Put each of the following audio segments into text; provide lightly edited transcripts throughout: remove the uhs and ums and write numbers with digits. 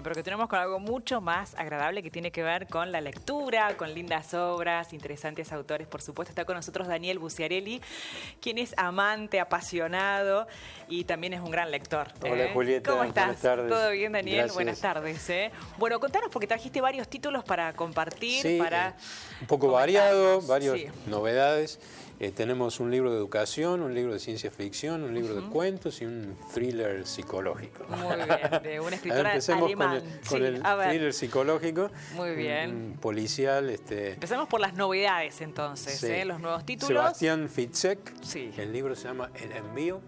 pero continuamos con algo mucho más agradable que tiene que ver con la lectura, con lindas obras, interesantes autores. Por supuesto, está con nosotros Daniel Buciarelli, quien es amante, apasionado y también es un gran lector. Hola, Julieta. ¿Cómo estás? Buenas tardes. ¿Todo bien, Daniel? Gracias. Buenas tardes. Bueno, contanos porque trajiste varios títulos para compartir, Sí, para un poco variado, varias Sí. novedades. Tenemos un libro de educación, un libro de ciencia ficción, un libro de cuentos y un thriller psicológico. Muy bien, de una escritora Empecemos alemán. con el thriller psicológico. Muy bien. Un policial. Empezamos por las novedades entonces, Sí. Los nuevos títulos. Sebastián Fitzek. Sí. El libro se llama El envío.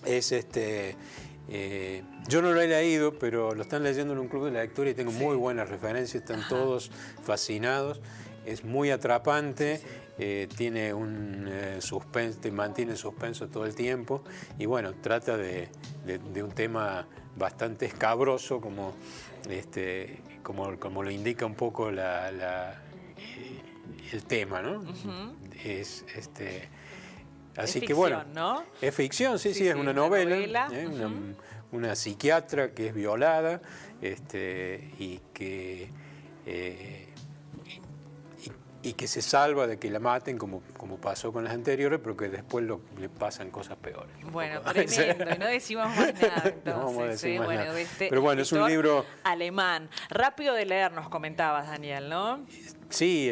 Es yo no lo he leído, pero lo están leyendo en un club de lectura y tengo muy buenas referencias, están todos fascinados. Es muy atrapante, tiene un suspenso, te mantiene en suspenso todo el tiempo y bueno, trata de un tema bastante escabroso como lo indica un poco el tema, ¿no? Así es que bueno, ficción, ¿no? es ficción, sí, es una novela. Una psiquiatra que es violada y que se salva de que la maten como pasó con las anteriores, pero que después le pasan cosas peores. Bueno, tremendo, y no decimos más nada entonces. No vamos a decir más nada. Pero bueno, es un libro alemán, rápido de leer, nos comentabas, Daniel, ¿no? Sí,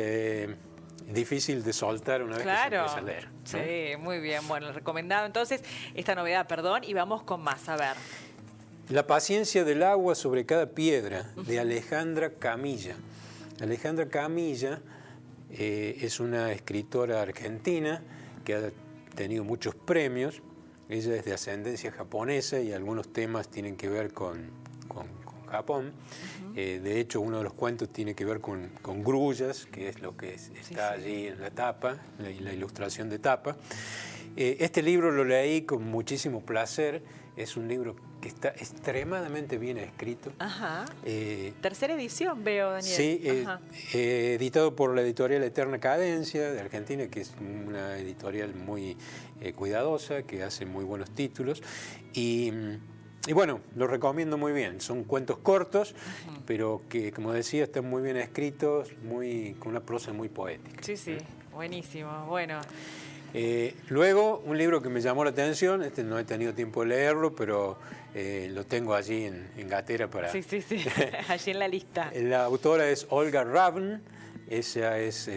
difícil de soltar una vez que se empieza a leer, ¿no? Sí, muy bien, bueno, recomendado entonces esta novedad, y vamos con más, a ver. La paciencia del agua sobre cada piedra, de Alejandra Camilla. Alejandra Camilla es una escritora argentina que ha tenido muchos premios. Ella es de ascendencia japonesa y algunos temas tienen que ver con Japón. De hecho, uno de los cuentos tiene que ver con grullas, que es lo que está allí en la tapa, la ilustración de tapa. Este libro lo leí con muchísimo placer. Es un libro que está extremadamente bien escrito. Ajá. Tercera edición veo, Daniel. Sí, editado por la editorial Eterna Cadencia de Argentina, que es una editorial muy cuidadosa, que hace muy buenos títulos. Y bueno, lo recomiendo muy bien. Son cuentos cortos, pero que, como decía, están muy bien escritos, con una prosa muy poética. Sí, buenísimo. Bueno. Luego, un libro que me llamó la atención, no he tenido tiempo de leerlo, pero lo tengo allí en gatera para... Sí, allí en la lista. La autora es Olga Ravn, ella es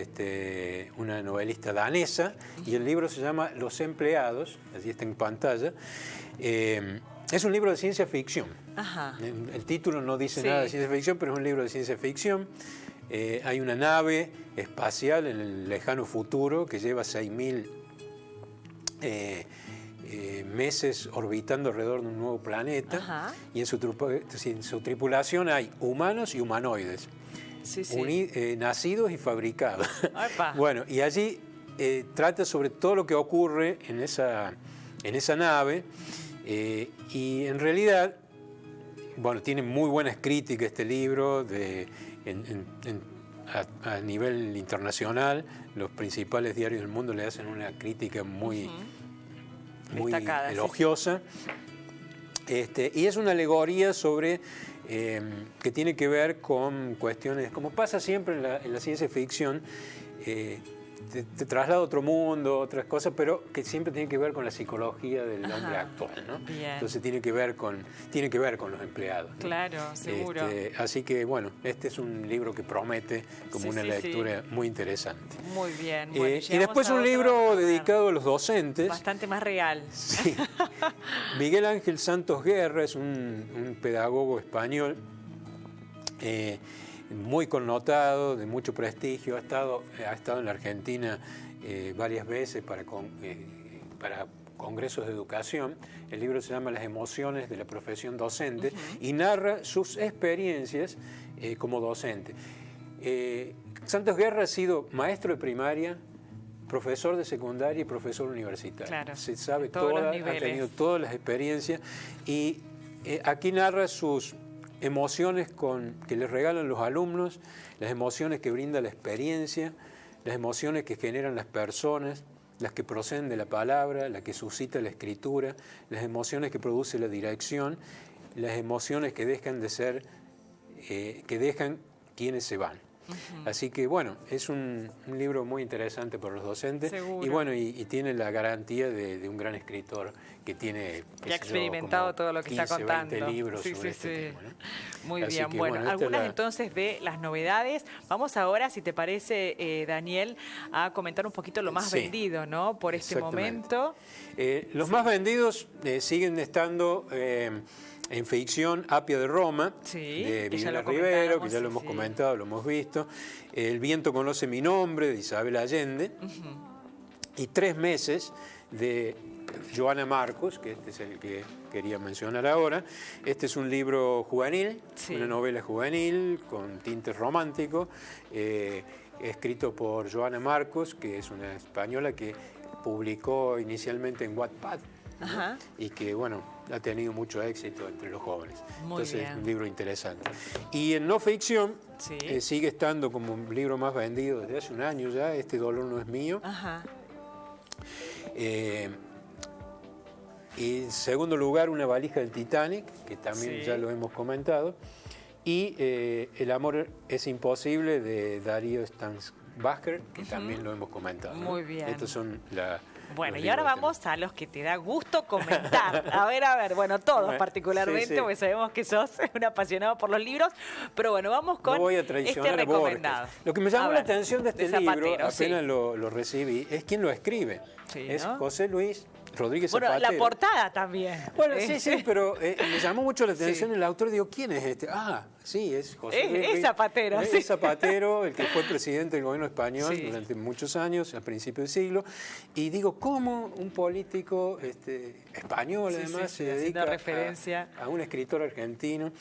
una novelista danesa, y el libro se llama Los empleados, allí está en pantalla. Es un libro de ciencia ficción. Ajá. El título no dice nada de ciencia ficción, pero es un libro de ciencia ficción. Hay una nave espacial en el lejano futuro que lleva 6.000 meses orbitando alrededor de un nuevo planeta. Y en su tripulación hay humanos y humanoides, nacidos y fabricados. Bueno, y allí trata sobre todo lo que ocurre en esa nave. Y en realidad, bueno, tiene muy buenas críticas este libro a nivel internacional. Los principales diarios del mundo le hacen una crítica muy destacada, elogiosa. Y es una alegoría sobre que tiene que ver con cuestiones, como pasa siempre en la ciencia ficción, te traslada a otro mundo, otras cosas, pero que siempre tiene que ver con la psicología del hombre actual, ¿no? Bien. Entonces tiene que ver con los empleados, ¿no? Claro, seguro. Así que bueno, este es un libro que promete como una lectura muy interesante. Muy bien. Bueno, y después un libro dedicado a los docentes. Bastante más real. Sí. Miguel Ángel Santos Guerra es un pedagogo español muy connotado, de mucho prestigio, ha estado en la Argentina varias veces para congresos de educación. El libro se llama Las emociones de la profesión docente y narra sus experiencias como docente. Santos Guerra ha sido maestro de primaria, profesor de secundaria y profesor universitario. Claro, se sabe ha tenido todas las experiencias y aquí narra sus emociones que les regalan los alumnos, las emociones que brinda la experiencia, las emociones que generan las personas, las que proceden de la palabra, las que suscita la escritura, las emociones que produce la dirección las emociones que dejan de ser, que dejan quienes se van. Así que bueno, es un libro muy interesante para los docentes. Seguro. Y bueno, y tiene la garantía de un gran escritor que tiene, que ha experimentado todo lo que 15, está contando. 20 libros sobre este tema, ¿no? Muy bien, bueno, algunas entonces de las novedades. Vamos ahora, si te parece, Daniel, a comentar un poquito lo más vendido, ¿no? Por este momento. Los más vendidos siguen estando en ficción, Apia de Roma, de Viviana Rivero, que ya lo hemos comentado, lo hemos visto. El viento conoce mi nombre, de Isabel Allende. Y 3 meses de Joana Marcos, que este es el que quería mencionar ahora. Este es un libro juvenil, una novela juvenil con tintes románticos, escrito por Joana Marcos, que es una española que publicó inicialmente en Wattpad, ¿no? Y que, bueno, ha tenido mucho éxito entre los jóvenes. Entonces, es un libro interesante. Y en no ficción, sigue estando como un libro más vendido desde hace un año ya, Este dolor no es mío. Y en segundo lugar, Una valija del Titanic, que también ya lo hemos comentado. Y El amor es imposible, de Darío Stanzbacher, que también lo hemos comentado, ¿no? Muy bien. Estos son bueno, y ahora vamos a los que te da gusto comentar. A ver, bueno, todos particularmente, porque sabemos que sos un apasionado por los libros, pero bueno, vamos con este recomendado. Lo que me llamó la atención de este libro, apenas lo recibí, es quién lo escribe. Es José Luis Rodríguez Zapatero. Bueno, la portada también. Bueno, sí, pero me llamó mucho la atención el autor. Digo, ¿quién es este? Sí, es José Luis. Es Zapatero. Es Zapatero, el que fue presidente del gobierno español durante muchos años, a principios del siglo. Y digo, ¿cómo un político español, además, se dedica a un escritor argentino?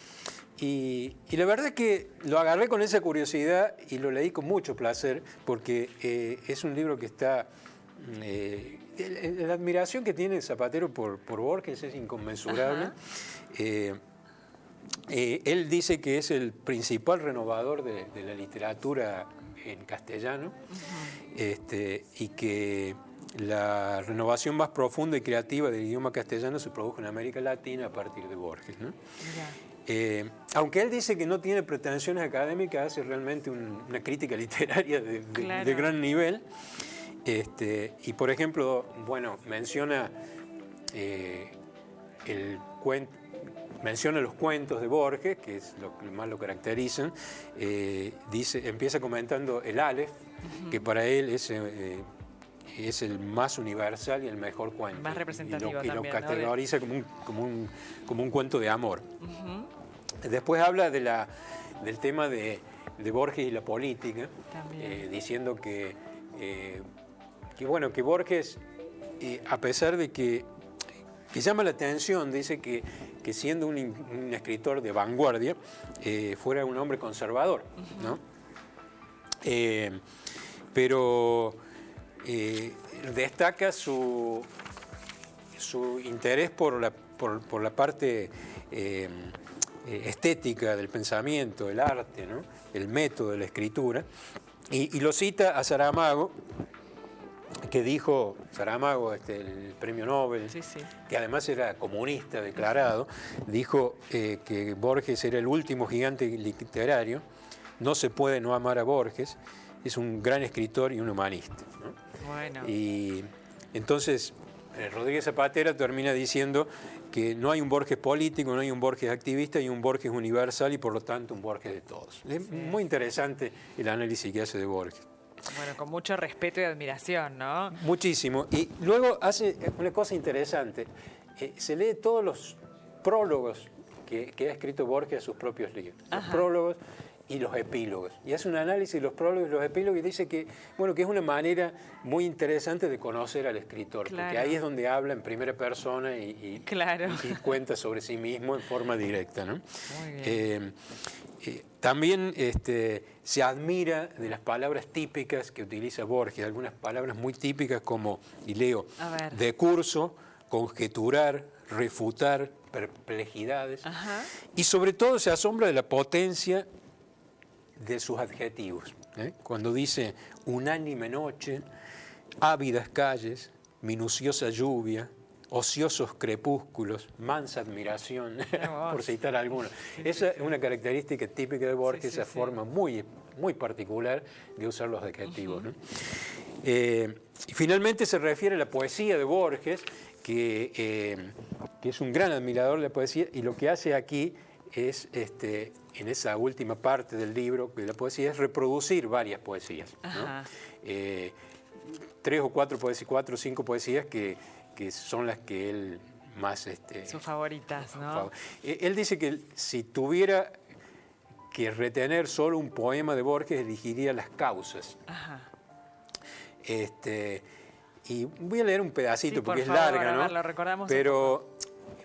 Y la verdad es que lo agarré con esa curiosidad y lo leí con mucho placer, porque es un libro que está... la admiración que tiene Zapatero por Borges es inconmensurable. Él dice que es el principal renovador de la literatura en castellano, y que la renovación más profunda y creativa del idioma castellano se produjo en América Latina a partir de Borges, ¿no? Aunque él dice que no tiene pretensiones académicas, hace realmente una crítica literaria de gran nivel. Y por ejemplo, bueno, menciona menciona los cuentos de Borges, que es lo que más lo caracterizan. Empieza comentando el Aleph, que para él es el más universal y el mejor cuento. Más representativo y lo también, categoriza como un cuento de amor. Después habla del tema de Borges y la política, diciendo que Borges, a pesar de que llama la atención, dice que siendo un escritor de vanguardia, fuera un hombre conservador, ¿no? Pero destaca su interés por la parte estética del pensamiento, el arte, ¿no? El método de la escritura, y lo cita a Saramago, que dijo, Saramago, el premio Nobel, que además era comunista declarado, dijo que Borges era el último gigante literario. No se puede no amar a Borges, es un gran escritor y un humanista, ¿no? Bueno. Y entonces Rodríguez Zapatero termina diciendo que no hay un Borges político, no hay un Borges activista, hay un Borges universal y por lo tanto un Borges de todos. Es muy interesante el análisis que hace de Borges. Bueno, con mucho respeto y admiración, ¿no? Muchísimo. Y luego hace una cosa interesante. Se lee todos los prólogos que ha escrito Borges a sus propios libros. Los prólogos y los epílogos. Y hace un análisis de los prólogos y los epílogos y dice que es una manera muy interesante de conocer al escritor. Porque ahí es donde habla en primera persona y cuenta sobre sí mismo en forma directa, ¿no? Muy bien. También se admira de las palabras típicas que utiliza Borges, algunas palabras muy típicas como, y leo, decurso, conjeturar, refutar, perplejidades. Y sobre todo se asombra de la potencia de sus adjetivos. Cuando dice unánime noche, ávidas calles, minuciosa lluvia, ociosos crepúsculos, mansa admiración, por citar algunos. Esa es una característica típica de Borges, esa forma muy, muy particular de usar los adjetivos, ¿no? Y finalmente se refiere a la poesía de Borges, que es un gran admirador de la poesía, y lo que hace aquí es, en esa última parte del libro de la poesía, es reproducir varias poesías, ¿no? 3 o 4 poesías, 4 o 5 poesías que son las que él más... sus favoritas, ¿no? Él dice que si tuviera que retener solo un poema de Borges, elegiría Las causas. Ajá. Y voy a leer un pedacito, Sí, porque por es favor, larga, a ¿no? ver, lo recordamos Pero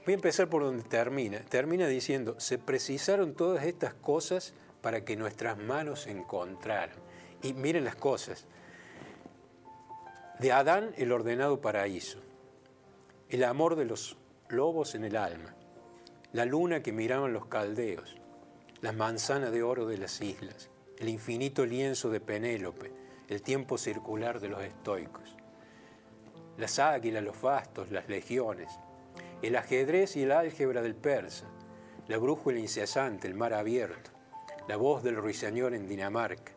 voy a empezar por donde termina. Termina diciendo, se precisaron todas estas cosas para que nuestras manos se encontraran. Y miren las cosas. De Adán el ordenado paraíso, el amor de los lobos en el alma, la luna que miraban los caldeos, las manzanas de oro de las islas, el infinito lienzo de Penélope, el tiempo circular de los estoicos, las águilas, los fastos, las legiones, el ajedrez y el álgebra del persa, la brújula incesante, el mar abierto, la voz del ruiseñor en Dinamarca,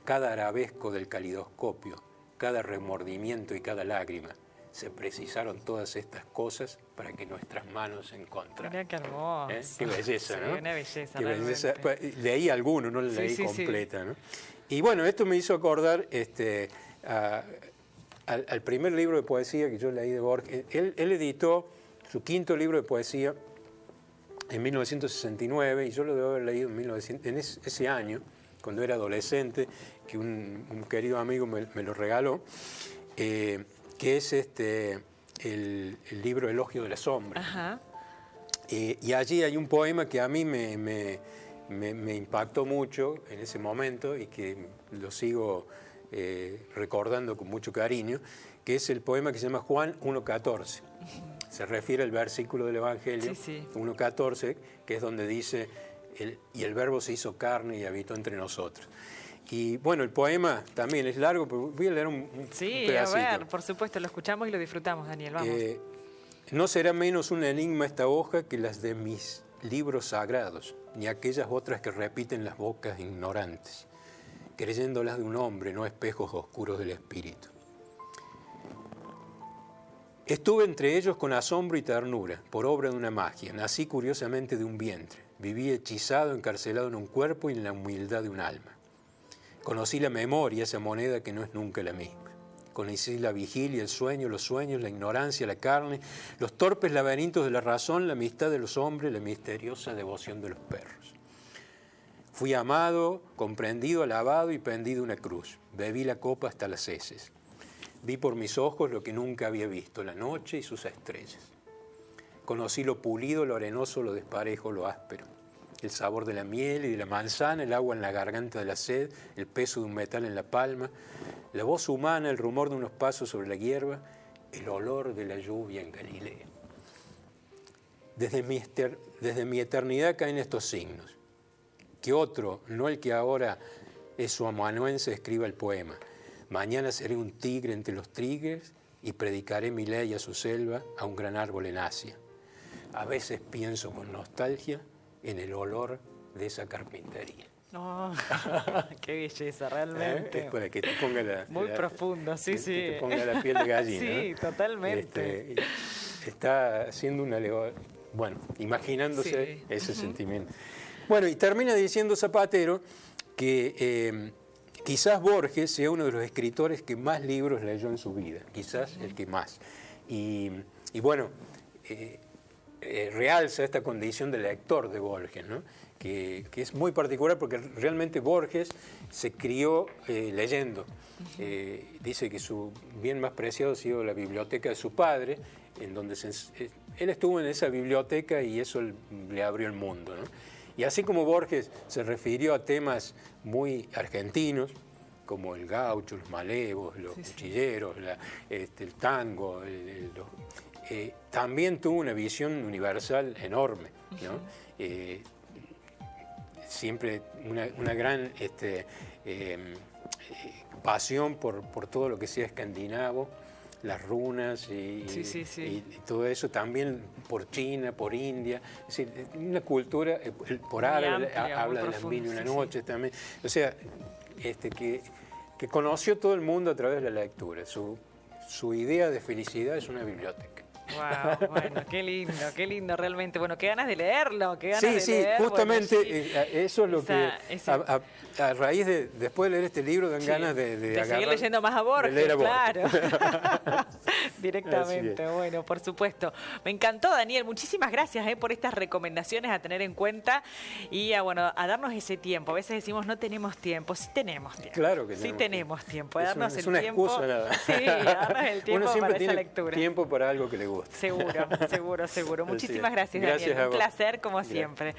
cada arabesco del calidoscopio, cada remordimiento y cada lágrima. Se precisaron todas estas cosas para que nuestras manos se encontraran. Mirá qué hermoso. Qué belleza, ¿no? Sí, una belleza, Qué belleza. realmente. Leí alguno, no la leí completa, ¿no? Y bueno, esto me hizo acordar al primer libro de poesía que yo leí de Borges. Él editó su 5º libro de poesía en 1969, y yo lo debo haber leído en ese año, cuando era adolescente, que un querido amigo me lo regaló, que es el libro Elogio de la Sombra. Ajá. Y allí hay un poema que a mí me impactó mucho en ese momento y que lo sigo recordando con mucho cariño, que es el poema que se llama Juan 1.14. Se refiere al versículo del Evangelio, 1.14, que es donde dice, y el Verbo se hizo carne y habitó entre nosotros. Y bueno, el poema también es largo, pero voy a leer un pedacito. A ver, por supuesto, lo escuchamos y lo disfrutamos, Daniel, vamos. No será menos un enigma esta hoja que las de mis libros sagrados, ni aquellas otras que repiten las bocas ignorantes, creyéndolas de un hombre, no espejos oscuros del espíritu. Estuve entre ellos con asombro y ternura, por obra de una magia, nací curiosamente de un vientre, viví hechizado, encarcelado en un cuerpo y en la humildad de un alma. Conocí la memoria, esa moneda que no es nunca la misma. Conocí la vigilia, el sueño, los sueños, la ignorancia, la carne, los torpes laberintos de la razón, la amistad de los hombres, la misteriosa devoción de los perros. Fui amado, comprendido, alabado y pendido una cruz. Bebí la copa hasta las heces. Vi por mis ojos lo que nunca había visto, la noche y sus estrellas. Conocí lo pulido, lo arenoso, lo desparejo, lo áspero. El sabor de la miel y de la manzana, el agua en la garganta de la sed, el peso de un metal en la palma, la voz humana, el rumor de unos pasos sobre la hierba, el olor de la lluvia en Galilea. Desde mi eternidad caen estos signos. Que otro, no el que ahora es su amanuense, escriba el poema. Mañana seré un tigre entre los tigres y predicaré mi ley a su selva, a un gran árbol en Asia. A veces pienso con nostalgia en el olor de esa carpintería. Oh, qué belleza, realmente. Es para que te ponga muy profundo, sí. Que te ponga la piel de gallina. Sí, ¿no? totalmente. Está haciendo una... Bueno, imaginándose ese sentimiento. Bueno, y termina diciendo Zapatero que quizás Borges sea uno de los escritores que más libros leyó en su vida, quizás el que más. Y bueno... realza esta condición de lector de Borges, ¿no? que es muy particular porque realmente Borges se crió leyendo. Dice que su bien más preciado ha sido la biblioteca de su padre, en donde él estuvo en esa biblioteca y eso le abrió el mundo, ¿no? Y así como Borges se refirió a temas muy argentinos, como el gaucho, los malevos, los cuchilleros, el tango, también tuvo una visión universal enorme, ¿no? Siempre una gran pasión por todo lo que sea escandinavo, las runas y todo eso, también por China, por India, es decir, una cultura, por árabe, habla de las mil y una noches también, o sea, que conoció todo el mundo a través de la lectura. Su idea de felicidad es una biblioteca. Wow, bueno, qué lindo realmente. Bueno, qué ganas de leerlo, qué ganas de leerlo. Sí, justamente eso es lo que a raíz de después de leer este libro dan ganas de seguir leyendo más a Borges, claro. Directamente, bueno, por supuesto. Me encantó, Daniel, muchísimas gracias por estas recomendaciones a tener en cuenta y a darnos ese tiempo. A veces decimos no tenemos tiempo, sí tenemos tiempo. Claro que sí tenemos tiempo, a darnos el una tiempo. Excusa, nada. Sí, a darnos el tiempo para esa lectura. Tiempo para algo que le gusta. Seguro. Muchísimas gracias, Daniel. Un placer como siempre.